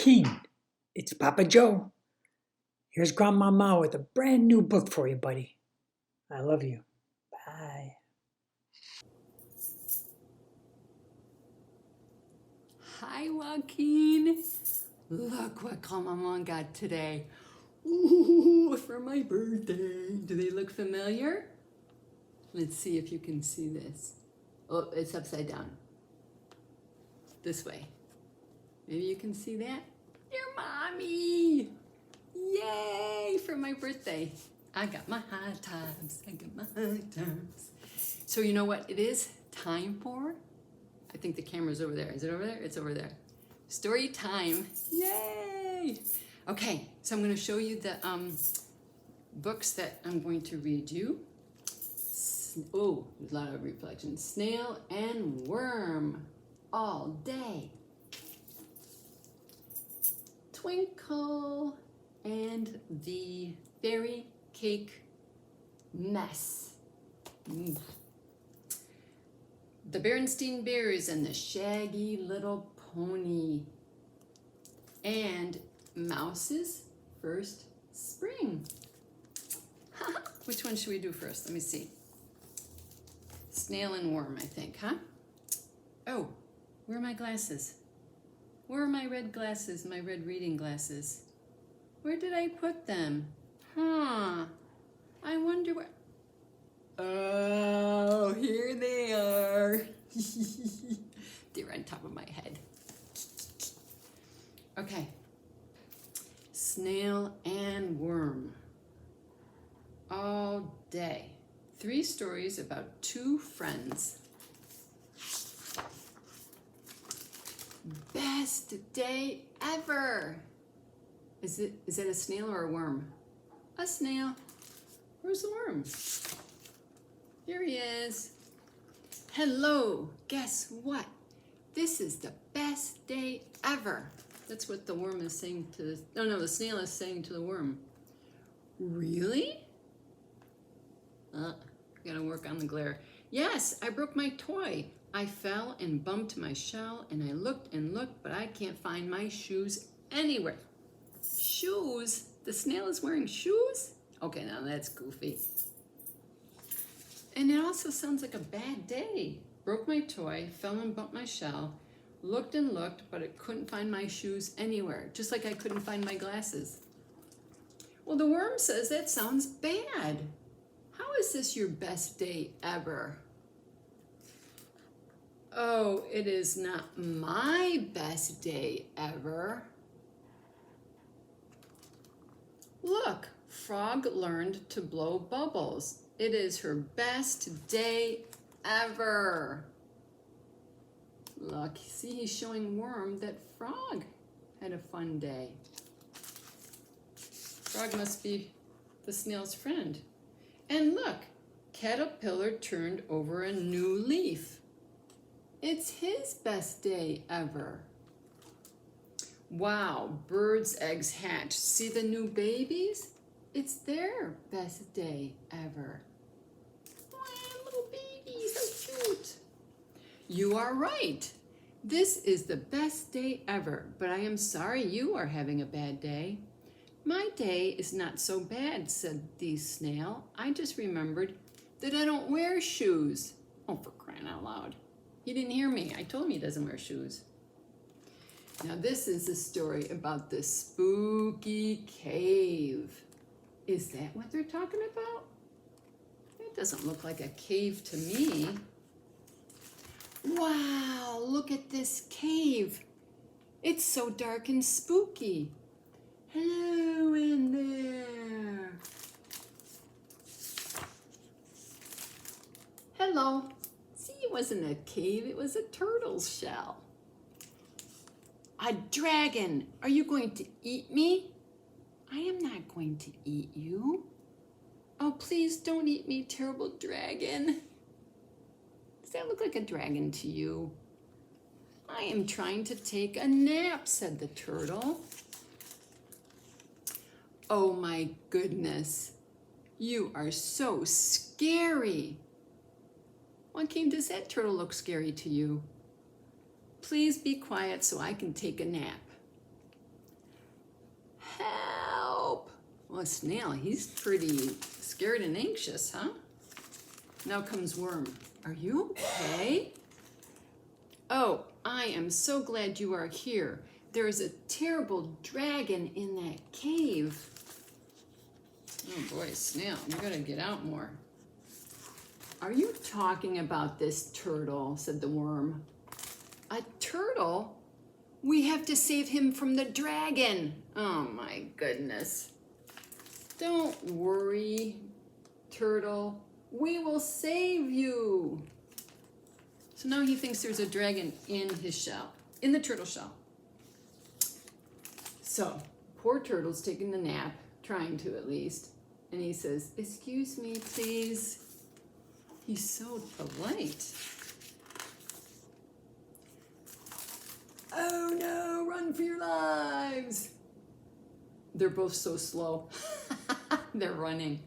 Joaquin, it's Papa Joe. Here's Grand-maman with a brand new book for you, buddy. I love you. Bye. Hi, Joaquin. Look what Grand-maman got today. Ooh, for my birthday. Do they look familiar? Let's see if you can see this. Oh, it's upside down. This way. Maybe you can see that? Your mommy! Yay! For my birthday. I got my high times. I got my high times. So you know what it is time for? I think the camera's over there. Is it over there? It's over there. Story time. Yay! Okay, so I'm going to show you the books that I'm going to read you. Oh, there's a lot of reflections. Snail and Worm all day. Twinkle and the Fairy Cake Mess. The Berenstain Bears and the Shaggy Little Pony. And Mouse's First Spring. Which one should we do first? Let me see. Snail and Worm, I think, huh? Oh, where are my glasses? Where are my red glasses, my red reading glasses? Where did I put them? I wonder where... Oh, here they are. They're on top of my head. Okay. Snail and Worm. All day. 3 stories about 2 friends. Best day ever. Is it a snail or a worm? A snail. Where's the worm? Here he is. Hello, guess what? This is the best day ever. That's what the worm is saying to the, the snail is saying to the worm. Really? Gotta work on the glare. Yes, I broke my toy. I fell and bumped my shell, and I looked and looked, but I can't find my shoes anywhere. Shoes? The snail is wearing shoes? Okay, now that's goofy. And it also sounds like a bad day. Broke my toy, fell and bumped my shell, looked and looked, but I couldn't find my shoes anywhere, just like I couldn't find my glasses. Well, the worm says that sounds bad. How is this your best day ever? Oh, it is not my best day ever. Look, Frog learned to blow bubbles. It is her best day ever. Look, see, he's showing Worm that Frog had a fun day. Frog must be the snail's friend. And look, Caterpillar turned over a new leaf. It's his best day ever. Wow, birds' eggs hatch. See the new babies? It's their best day ever. Wow, little babies, so cute. You are right. This is the best day ever, but I am sorry you are having a bad day. My day is not so bad, said the snail. I just remembered that I don't wear shoes. Oh, for crying out loud. He didn't hear me. I told him he doesn't wear shoes. Now this is a story about the spooky cave. Is that what they're talking about? It doesn't look like a cave to me. Wow, look at this cave. It's so dark and spooky. Hello in there. Hello. See, it wasn't a cave, it was a turtle's shell. A dragon. Are you going to eat me? I am not going to eat you. Oh, please don't eat me, terrible dragon. Does that look like a dragon to you? I am trying to take a nap, said the turtle. Oh my goodness, you are so scary. Joaquin, does that turtle look scary to you? Please be quiet so I can take a nap. Help! Well, a snail, he's pretty scared and anxious, huh? Now comes Worm. Are you okay? Oh, I am so glad you are here. There is a terrible dragon in that cave. Oh boy, Snail, you gotta get out more. Are you talking about this turtle? Said the Worm. A turtle? We have to save him from the dragon. Oh my goodness. Don't worry, turtle. We will save you. So now he thinks there's a dragon in his shell, in the turtle shell. So, poor turtle's taking a nap, trying to at least, and he says, "Excuse me, please." He's so polite. Oh no, run for your lives. They're both so slow. They're running.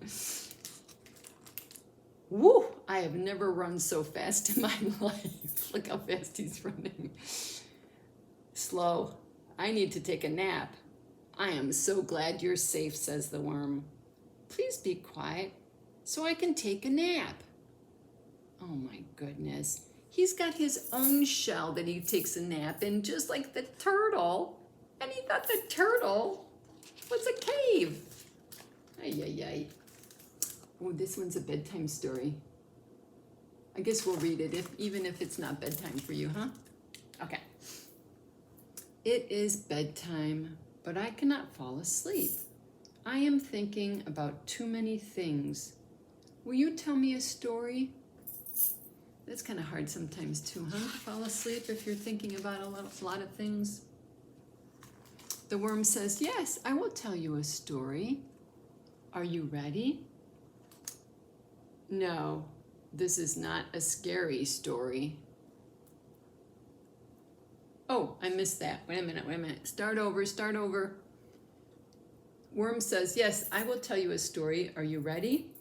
Woo! I have never run so fast in my life. Look how fast he's running. Slow. I need to take a nap. I am so glad you're safe, says the Worm. Please be quiet so I can take a nap. Oh my goodness. He's got his own shell that he takes a nap in, just like the turtle. And he thought the turtle was a cave. Ay, ay, ay. Oh, this one's a bedtime story. I guess we'll read it, even if it's not bedtime for you, huh? Okay. It is bedtime, but I cannot fall asleep. I am thinking about too many things. Will you tell me a story? That's kind of hard sometimes too, huh? Fall asleep if you're thinking about a lot of things. The Worm says, yes, I will tell you a story. Are you ready? No, this is not a scary story. Oh, I missed that. Wait a minute. Start over. Worm says, yes, I will tell you a story. Are you ready?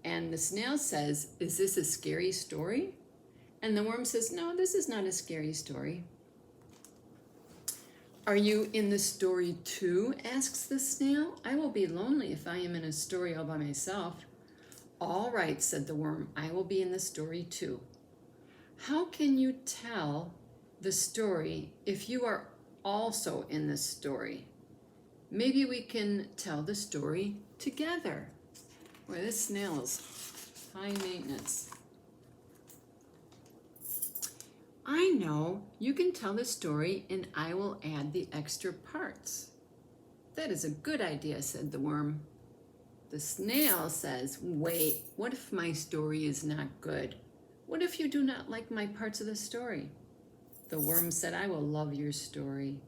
And the snail says, is this a scary story? And the Worm says, no, this is not a scary story. Are you in the story too? Asks the snail. I will be lonely if I am in a story all by myself. All right, said the Worm, I will be in the story too. How can you tell the story if you are also in the story? Maybe we can tell the story together. Boy, this snail is high maintenance. I know, you can tell the story and I will add the extra parts. That is a good idea, said the Worm. The snail says, wait, what if my story is not good? What if you do not like my parts of the story? The Worm said, I will love your story.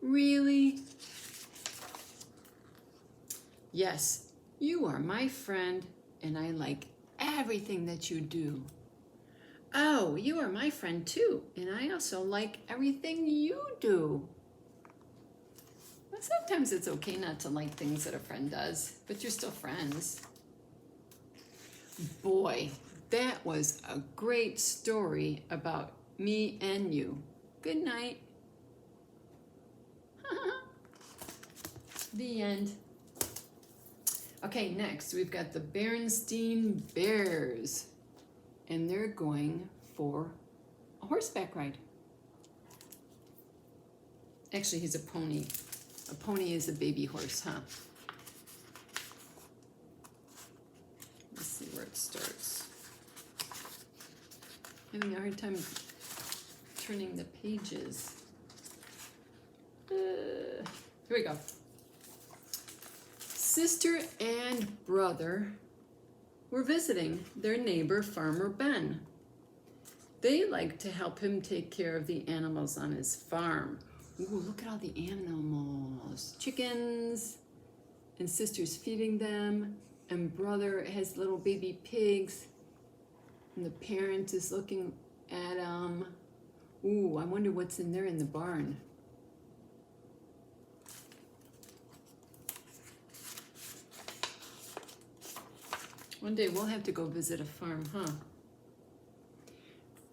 Really? Yes, you are my friend and I like everything that you do. Oh, you are my friend too, and I also like everything you do. Well, sometimes it's okay not to like things that a friend does, but you're still friends. Boy, that was a great story about me and you. Good night. The end. Okay, next we've got the Berenstain Bears. And they're going for a horseback ride. Actually, he's a pony. A pony is a baby horse, huh? Let's see where it starts. Having a hard time turning the pages. Here we go. Sister and brother were visiting their neighbor, Farmer Ben. They liked to help him take care of the animals on his farm. Ooh, look at all the animals. Chickens, and sister's feeding them, and brother has little baby pigs, and the parent is looking at them. Ooh, I wonder what's in there in the barn. One day we'll have to go visit a farm, huh?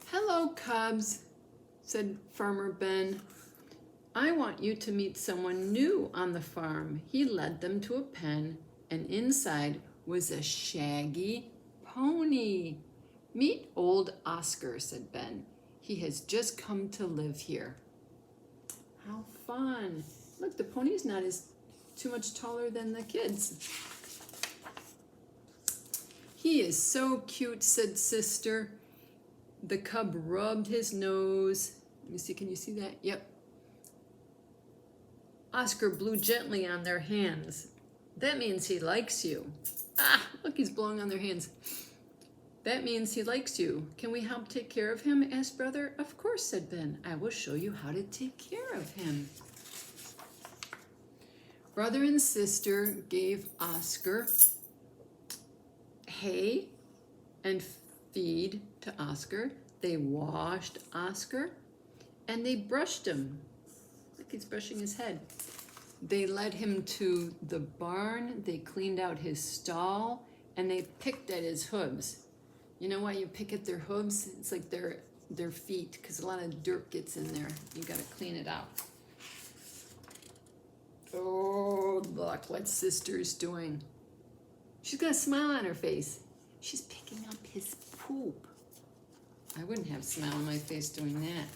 Hello, cubs, said Farmer Ben. I want you to meet someone new on the farm. He led them to a pen, and inside was a shaggy pony. Meet old Oscar, said Ben. He has just come to live here. How fun. Look, the pony's not too much taller than the kids. He is so cute, said Sister. The cub rubbed his nose. Let me see, can you see that? Yep. Oscar blew gently on their hands. That means he likes you. Ah, look, he's blowing on their hands. That means he likes you. Can we help take care of him? Asked Brother. Of course, said Ben. I will show you how to take care of him. Brother and Sister gave Oscar hay and feed to Oscar. They washed Oscar and they brushed him. Look, he's brushing his head. They led him to the barn. They cleaned out his stall and they picked at his hooves. You know why you pick at their hooves? It's like their feet, because a lot of dirt gets in there. You got to clean it out. Oh, look what Sister's doing. She's got a smile on her face. She's picking up his poop. I wouldn't have a smile on my face doing that.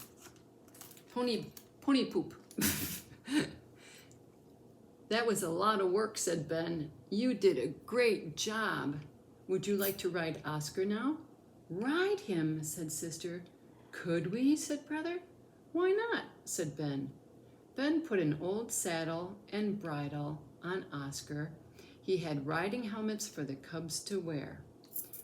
Pony poop. That was a lot of work, said Ben. You did a great job. Would you like to ride Oscar now? Ride him, said Sister. Could we, said Brother. Why not, said Ben. Ben put an old saddle and bridle on Oscar. He had riding helmets for the cubs to wear.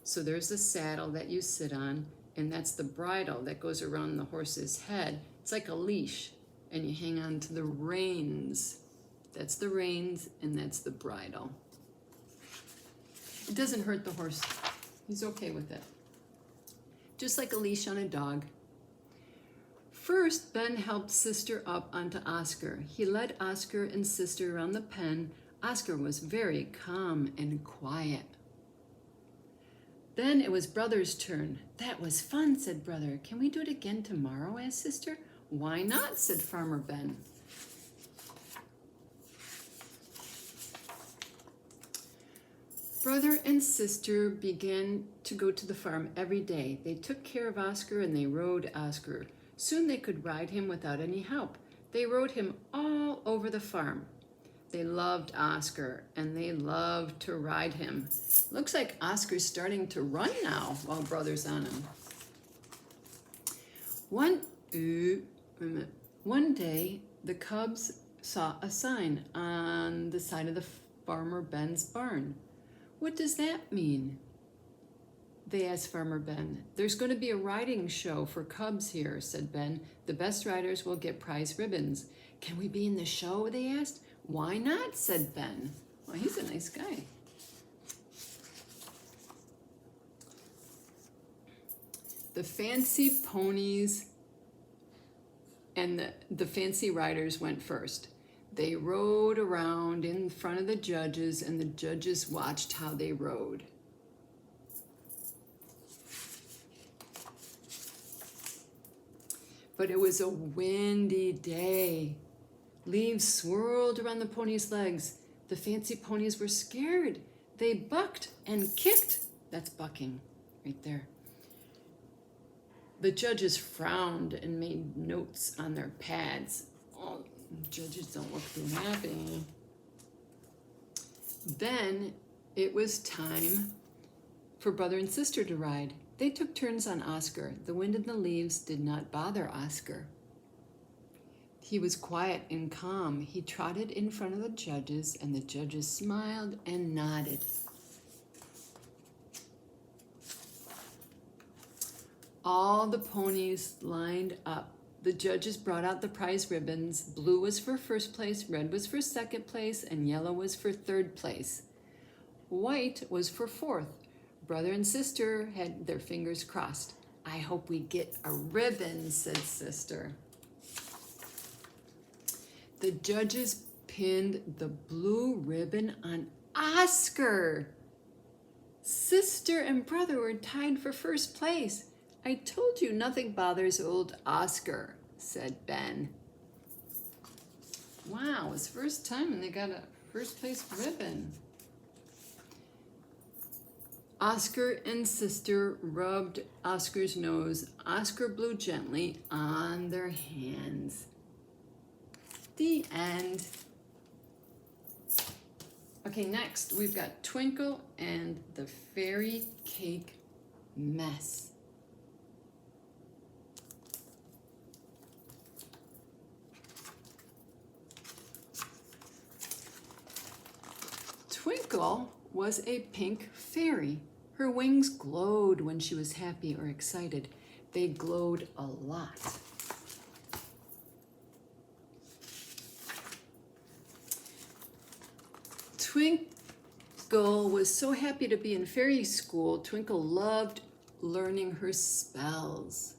So there's a saddle that you sit on, and that's the bridle that goes around the horse's head. It's like a leash, and you hang on to the reins. That's the reins, and that's the bridle. It doesn't hurt the horse. He's okay with it. Just like a leash on a dog. First, Ben helped Sister up onto Oscar. He led Oscar and Sister around the pen. Oscar was very calm and quiet. Then it was Brother's turn. That was fun, said Brother. Can we do it again tomorrow, asked Sister. Why not, said Farmer Ben. Brother and Sister began to go to the farm every day. They took care of Oscar and they rode Oscar. Soon they could ride him without any help. They rode him all over the farm. They loved Oscar and they loved to ride him. Looks like Oscar's starting to run now while Brother's on him. One day, the cubs saw a sign on the side of the Farmer Ben's barn. What does that mean? They asked Farmer Ben. There's going to be a riding show for cubs here, said Ben. The best riders will get prize ribbons. Can we be in the show? They asked. Why not? Said Ben. Well, he's a nice guy. The fancy ponies and the fancy riders went first. They rode around in front of the judges, and the judges watched how they rode. But it was a windy day. Leaves swirled around the ponies' legs. The fancy ponies were scared. They bucked and kicked. That's bucking right there. The judges frowned and made notes on their pads. Oh, judges don't look too happy. Then it was time for Brother and Sister to ride. They took turns on Oscar. The wind and the leaves did not bother Oscar. He was quiet and calm. He trotted in front of the judges, and the judges smiled and nodded. All the ponies lined up. The judges brought out the prize ribbons. Blue was for first place, red was for second place, and yellow was for third place. White was for fourth. Brother and Sister had their fingers crossed. I hope we get a ribbon, said Sister. The judges pinned the blue ribbon on Oscar. Sister and Brother were tied for first place. I told you nothing bothers old Oscar, said Ben. Wow, it's first time and they got a first place ribbon. Oscar and sister rubbed Oscar's nose. Oscar blew gently on their hands. The end. Okay, next we've got Twinkle and the Fairy Cake Mess. Twinkle was a pink fairy. Her wings glowed when she was happy or excited. They glowed a lot. Twinkle was so happy to be in fairy school. Twinkle loved learning her spells.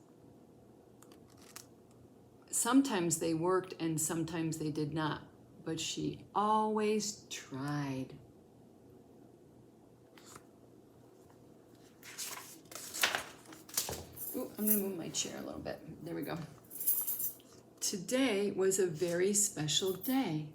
Sometimes they worked and sometimes they did not, but she always tried. Ooh, I'm gonna move my chair a little bit. There we go. Today was a very special day.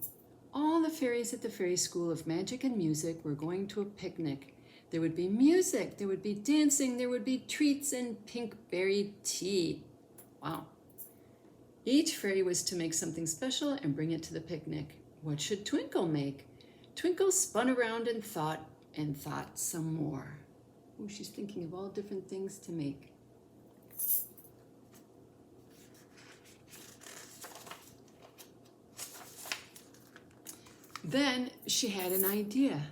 All the fairies at the Fairy School of Magic and Music were going to a picnic. There would be music, there would be dancing, there would be treats and pink berry tea. Wow. Each fairy was to make something special and bring it to the picnic. What should Twinkle make? Twinkle spun around and thought some more. Oh, she's thinking of all different things to make. Then she had an idea.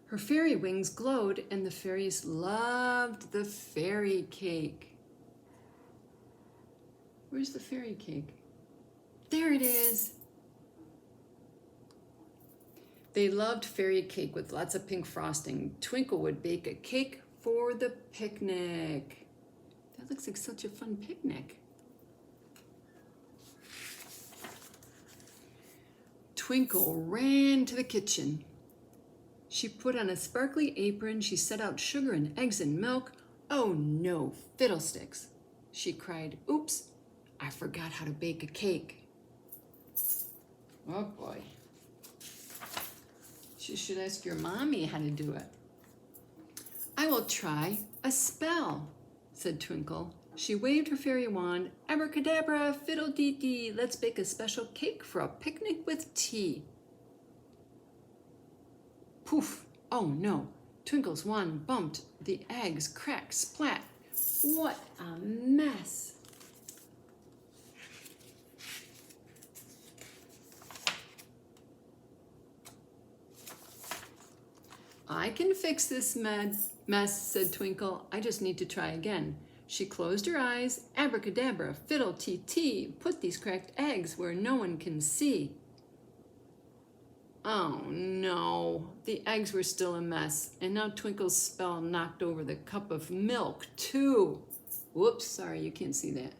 Her fairy wings glowed and the fairies loved the fairy cake. Where's the fairy cake? There it is. They loved fairy cake with lots of pink frosting. Twinkle would bake a cake for the picnic. That looks like such a fun picnic. Twinkle ran to the kitchen. She put on a sparkly apron. She set out sugar and eggs and milk. Oh no, fiddlesticks, she cried. Oops, I forgot how to bake a cake. Oh boy. You should ask your mommy how to do it. I will try a spell, said Twinkle. She waved her fairy wand. Abracadabra, fiddle-dee-dee, let's bake a special cake for a picnic with tea. Poof! Oh no! Twinkle's wand bumped. The eggs cracked, splat. What a mess! I can fix this mess, said Twinkle. I just need to try again. She closed her eyes. Abracadabra, fiddle-tee-tee, put these cracked eggs where no one can see. Oh no, the eggs were still a mess, and now Twinkle's spell knocked over the cup of milk too. Whoops, sorry, you can't see that.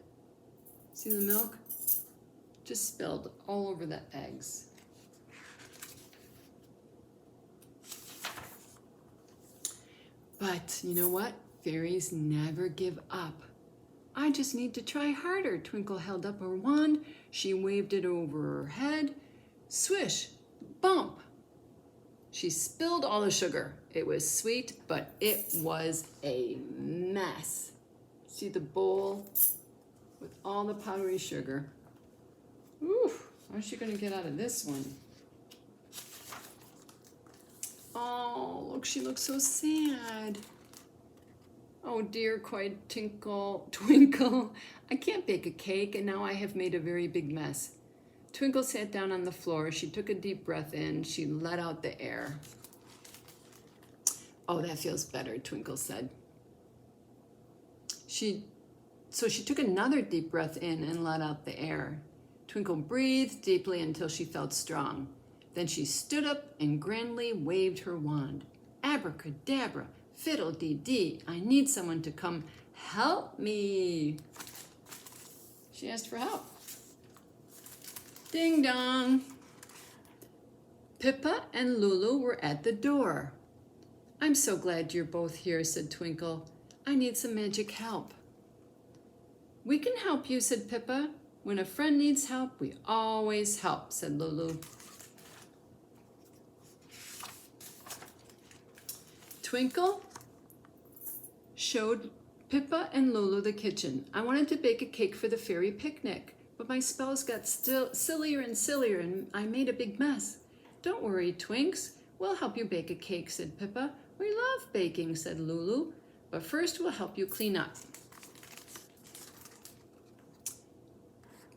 See the milk? Just spilled all over the eggs. But you know what? Fairies never give up. I just need to try harder. Twinkle held up her wand. She waved it over her head. Swish, bump. She spilled all the sugar. It was sweet, but it was a mess. See the bowl with all the powdery sugar. Ooh, how's she gonna get out of this one? Oh, look, she looks so sad. Oh dear, cried Twinkle. I can't bake a cake, and now I have made a very big mess. Twinkle sat down on the floor. She took a deep breath in. She let out the air. Oh, that feels better, Twinkle said. So she took another deep breath in and let out the air. Twinkle breathed deeply until she felt strong. Then she stood up and grandly waved her wand. Abracadabra, fiddle-dee-dee, I need someone to come help me. She asked for help. Ding dong. Pippa and Lulu were at the door. I'm so glad you're both here, said Twinkle. I need some magic help. We can help you, said Pippa. When a friend needs help, we always help, said Lulu. Twinkle showed Pippa and Lulu the kitchen. I wanted to bake a cake for the fairy picnic, but my spells got still sillier and sillier and I made a big mess. Don't worry, Twinks. We'll help you bake a cake, said Pippa. We love baking, said Lulu, but first we'll help you clean up.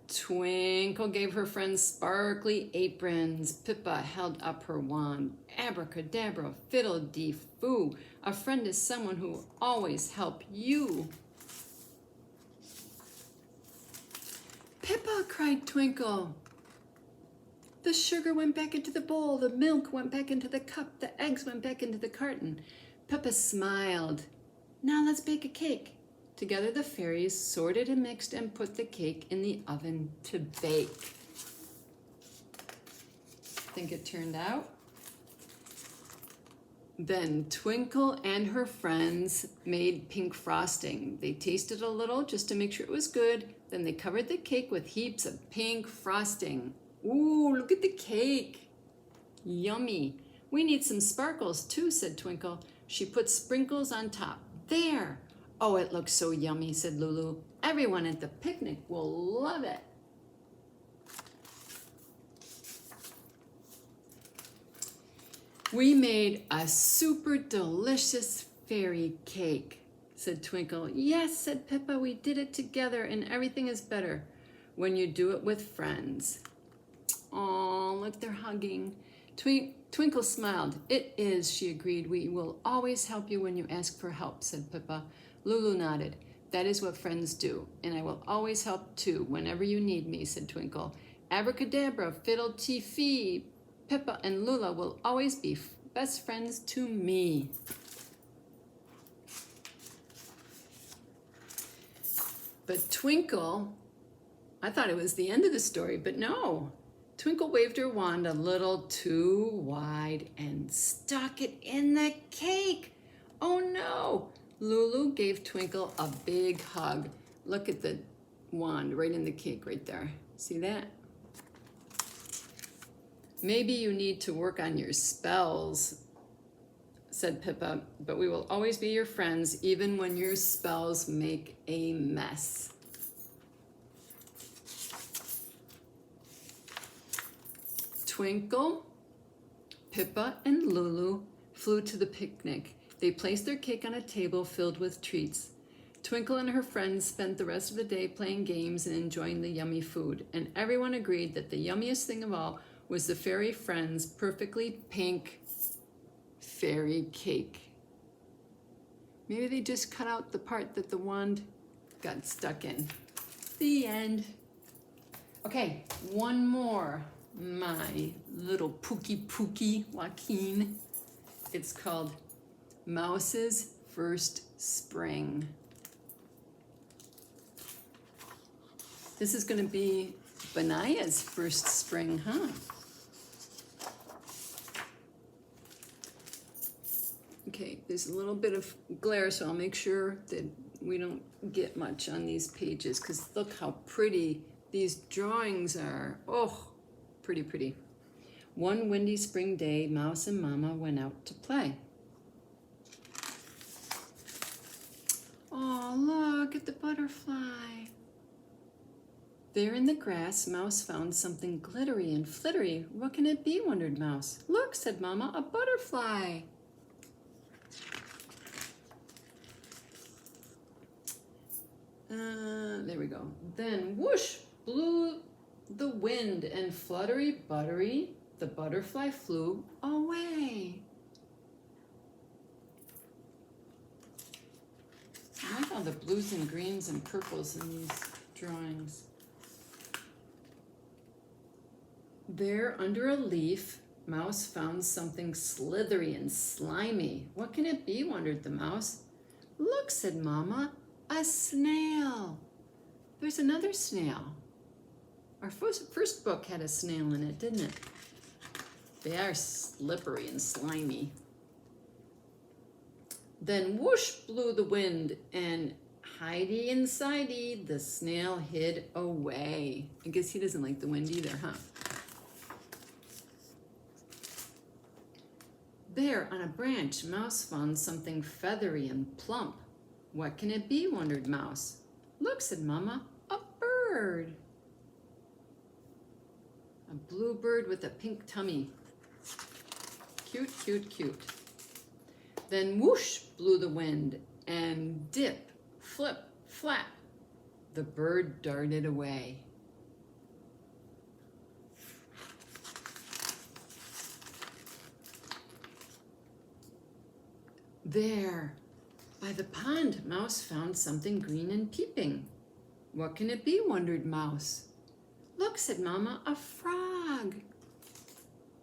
Twinkle gave her friends sparkly aprons. Pippa held up her wand. Abracadabra, fiddle-dee-foo. A friend is someone who will always help you. Pippa, cried Twinkle. The sugar went back into the bowl. The milk went back into the cup. The eggs went back into the carton. Pippa smiled. Now let's bake a cake. Together the fairies sorted and mixed and put the cake in the oven to bake. Think it turned out? Then Twinkle and her friends made pink frosting. They tasted a little just to make sure it was good. Then they covered the cake with heaps of pink frosting. Ooh, look at the cake. Yummy. We need some sparkles too, said Twinkle. She put sprinkles on top. There. Oh, it looks so yummy, said Lulu. Everyone at the picnic will love it. We made a super delicious fairy cake, said Twinkle. Yes, said Pippa, we did it together and everything is better when you do it with friends. Oh, look, they're hugging. Twinkle smiled. It is, she agreed. We will always help you when you ask for help, said Pippa. Lulu nodded. That is what friends do, and I will always help too whenever you need me, said Twinkle. Abracadabra, fiddle-tee-fee. Pippa and Lula will always be best friends to me. But Twinkle, I thought it was the end of the story, but no. Twinkle waved her wand a little too wide and stuck it in the cake. Oh no! Lulu gave Twinkle a big hug. Look at the wand right in the cake right there. See that? Maybe you need to work on your spells, said Pippa, but we will always be your friends even when your spells make a mess. Twinkle, Pippa, and Lulu flew to the picnic. They placed their cake on a table filled with treats. Twinkle and her friends spent the rest of the day playing games and enjoying the yummy food, and everyone agreed that the yummiest thing of all was the fairy friends' perfectly pink fairy cake. Maybe they just cut out the part that the wand got stuck in. The end. Okay, one more. My little pookie Joaquin. It's called Mouse's First Spring. This is going to be Benaya's first spring, huh? Okay, there's a little bit of glare, so I'll make sure that we don't get much on these pages, because look how pretty these drawings are. Oh, pretty, pretty. One windy spring day, Mouse and Mama went out to play. Oh, look at the butterfly. There in the grass, Mouse found something glittery and flittery. What can it be, wondered Mouse. Look, said Mama, a butterfly. There we go. Then whoosh, blew the wind, and fluttery buttery, the butterfly flew away. I like all the blues and greens and purples in these drawings. There, under a leaf, Mouse found something slithery and slimy. What can it be, wondered the mouse. Look, said Mama, a snail. There's another snail. Our first book had a snail in it, didn't it? They are slippery and slimy. Then whoosh blew the wind, and Hidey and sidey, the snail hid away. I guess he doesn't like the wind either, huh? There on a branch, Mouse found something feathery and plump. What can it be, wondered Mouse. Look, said Mama, a bird. A blue bird with a pink tummy. Cute, cute, cute. Then whoosh blew the wind, and dip, flip, flap, the bird darted away. There, by the pond, Mouse found something green and peeping. What can it be, wondered Mouse. Look, said Mama, a frog.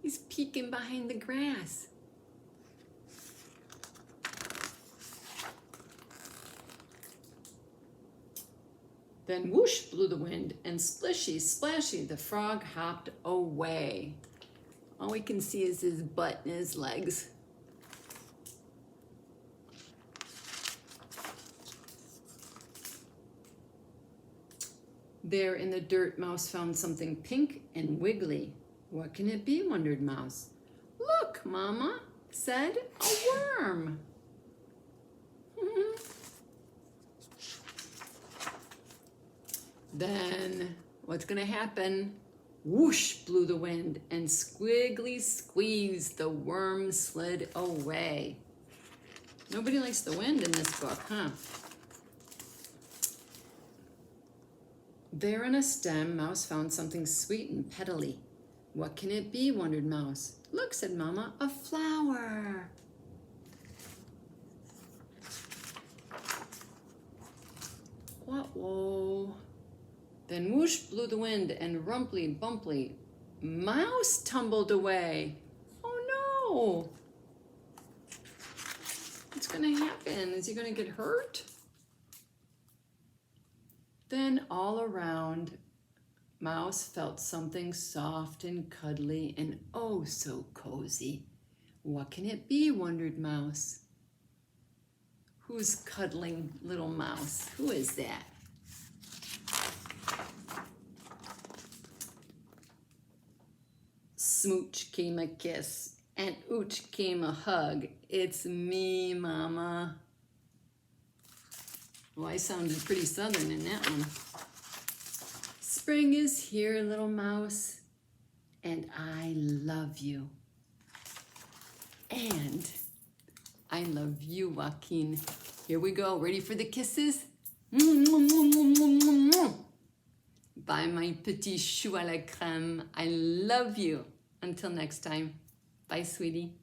He's peeking behind the grass. Then whoosh blew the wind, and splishy, splashy, the frog hopped away. All we can see is his butt and his legs. There in the dirt, Mouse found something pink and wiggly. What can it be, wondered Mouse. Look, Mama, said, a worm. Then, what's going to happen? Whoosh blew the wind, and squiggly squeezed, the worm slid away. Nobody likes the wind in this book, huh? There on a stem, Mouse found something sweet and petally. What can it be, wondered Mouse. Look, said Mama, a flower. Whoa. Then whoosh blew the wind, and rumply bumply, Mouse tumbled away. Oh no! What's gonna happen? Is he gonna get hurt? Then all around, Mouse felt something soft and cuddly and oh so cozy. What can it be, wondered Mouse. Who's cuddling little Mouse? Who is that? Smooch came a kiss, and ooch came a hug. It's me, Mama. Well, I sounded pretty southern in that one. Spring is here, little mouse, and I love you. And I love you, Joaquin. Here we go. Ready for the kisses? Bye, my petit chou à la crème. I love you. Until next time. Bye, sweetie.